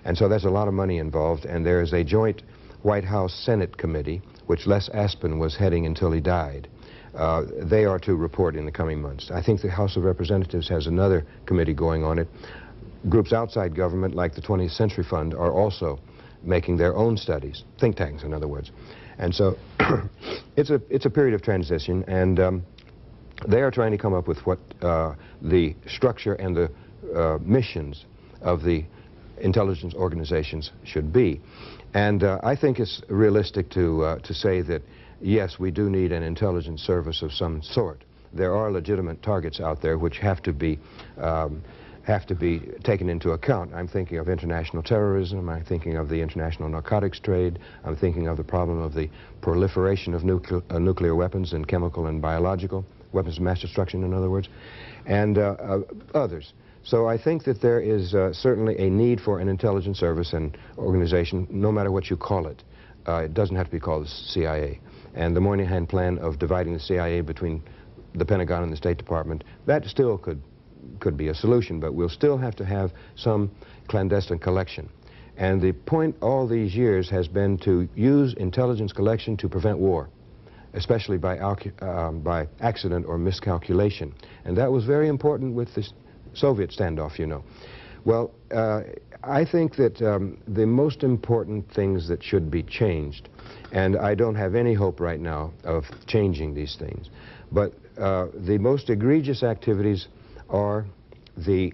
And so there's a lot of money involved, and there's a joint White House-Senate committee, which Les Aspin was heading until he died. They are to report in the coming months. I think the House of Representatives has another committee going on it. Groups outside government, like the 20th Century Fund, are also making their own studies, think tanks, in other words. And so it's a period of transition, and they are trying to come up with what the structure and the missions of the intelligence organizations should be. And I think it's realistic to say that, yes, we do need an intelligence service of some sort. There are legitimate targets out there which have to be taken into account. I'm thinking of international terrorism, I'm thinking of the international narcotics trade, I'm thinking of the problem of the proliferation of nuclear weapons and chemical and biological weapons of mass destruction, in other words, and others. So I think that there is certainly a need for an intelligence service and organization, no matter what you call it. It doesn't have to be called the CIA. And the Moynihan plan of dividing the CIA between the Pentagon and the State Department, that still could be a solution, but we'll still have to have some clandestine collection. And the point all these years has been to use intelligence collection to prevent war, especially by accident or miscalculation. And that was very important with the Soviet standoff, you know. Well, I think that the most important things that should be changed, and I don't have any hope right now of changing these things, but the most egregious activities are the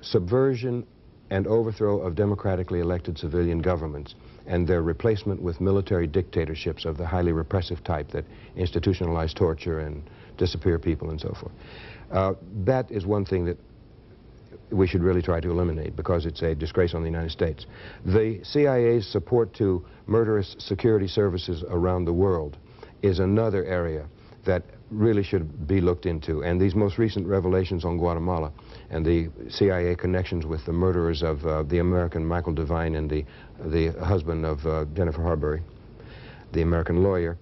subversion and overthrow of democratically elected civilian governments and their replacement with military dictatorships of the highly repressive type that institutionalize torture and disappear people and so forth. That is one thing that we should really try to eliminate, because it's a disgrace on the United States. The CIA's support to murderous security services around the world is another area that really should be looked into. And these most recent revelations on Guatemala and the CIA connections with the murderers of the American Michael Devine and the husband of Jennifer Harbury, the American lawyer,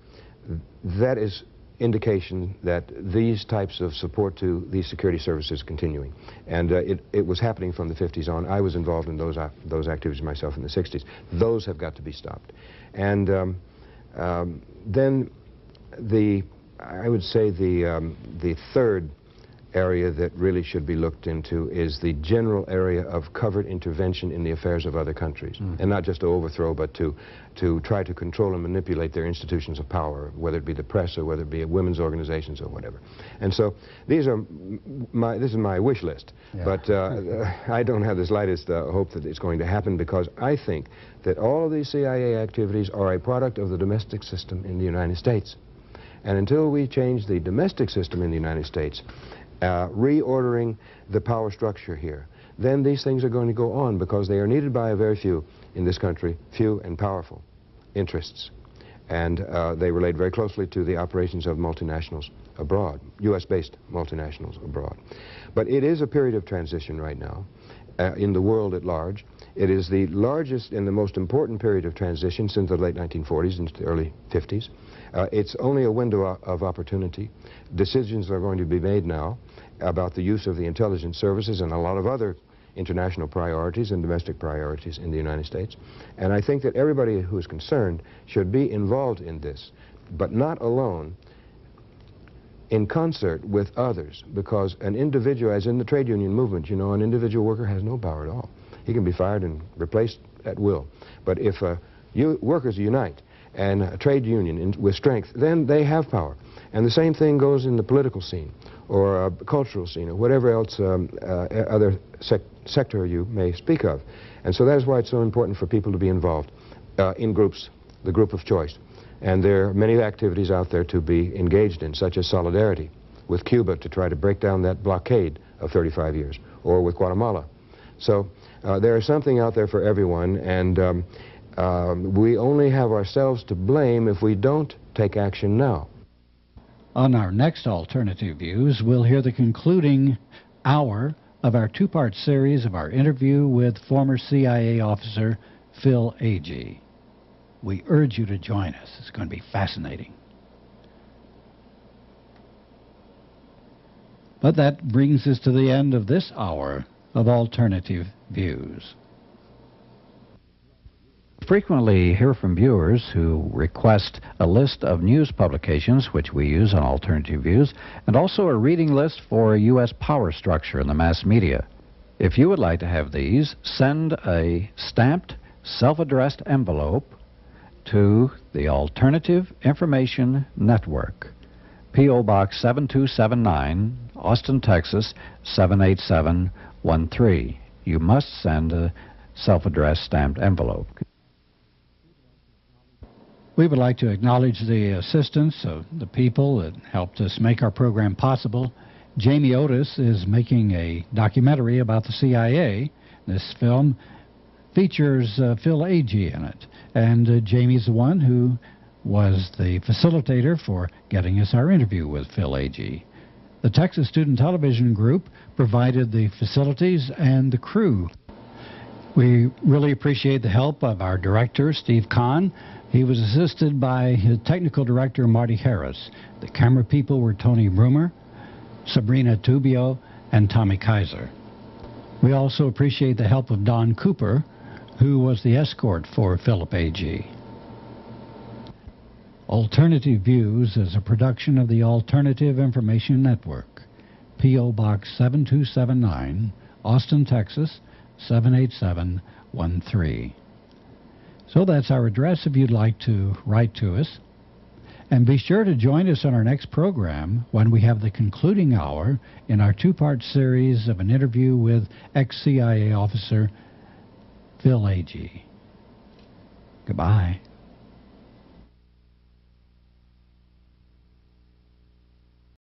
that is indication that these types of support to these security services continuing. And it was happening from the 50s on. I was involved in those activities myself in the 60s. Those have got to be stopped. And then I would say the third area that really should be looked into is the general area of covert intervention in the affairs of other countries. And not just to overthrow, but to try to control and manipulate their institutions of power, whether it be the press or whether it be women's organizations or whatever. And so this is my wish list. Yeah. But I don't have the slightest hope that it's going to happen, because I think that all of these CIA activities are a product of the domestic system in the United States. And until we change the domestic system in the United States, reordering the power structure here, then these things are going to go on, because they are needed by a very few in this country, few and powerful interests. And they relate very closely to the operations of multinationals abroad, U.S.-based multinationals abroad. But it is a period of transition right now in the world at large. It is the largest and the most important period of transition since the late 1940s into the early 50s. It's only a window of opportunity. Decisions are going to be made now about the use of the intelligence services and a lot of other international priorities and domestic priorities in the United States. And I think that everybody who is concerned should be involved in this, but not alone, in concert with others, because an individual, as in the trade union movement, you know, an individual worker has no power at all. He can be fired and replaced at will. But if workers unite and a trade union with strength, then they have power. And the same thing goes in the political scene or cultural scene or whatever else other sector you may speak of. And so that is why it's so important for people to be involved in groups, the group of choice. And there are many activities out there to be engaged in, such as solidarity with Cuba to try to break down that blockade of 35 years, or with Guatemala. So there is something out there for everyone, and we only have ourselves to blame if we don't take action now. On our next Alternative Views, we'll hear the concluding hour of our two-part series of our interview with former CIA officer Phil Agee. We urge you to join us. It's going to be fascinating. But that brings us to the end of this hour of Alternative Views. Frequently hear from viewers who request a list of news publications, which we use on Alternative Views, and also a reading list for U.S. power structure in the mass media. If you would like to have these, send a stamped, self-addressed envelope to the Alternative Information Network, P.O. Box 7279, Austin, Texas 78713. You must send a self-addressed stamped envelope. We would like to acknowledge the assistance of the people that helped us make our program possible. Jamie Otis is making a documentary about the CIA. This film features Phil Agee in it, and Jamie's the one who was the facilitator for getting us our interview with Phil Agee. The Texas Student Television Group provided the facilities and the crew. We really appreciate the help of our director, Steve Kahn. He was assisted by his technical director, Marty Harris. The camera people were Tony Broomer, Sabrina Tubio, and Tommy Kaiser. We also appreciate the help of Don Cooper, who was the escort for Philip Agee. Alternative Views is a production of the Alternative Information Network, P.O. Box 7279, Austin, Texas 78713. So that's our address if you'd like to write to us. And be sure to join us on our next program when we have the concluding hour in our two-part series of an interview with ex-CIA officer Phil Agee. Goodbye.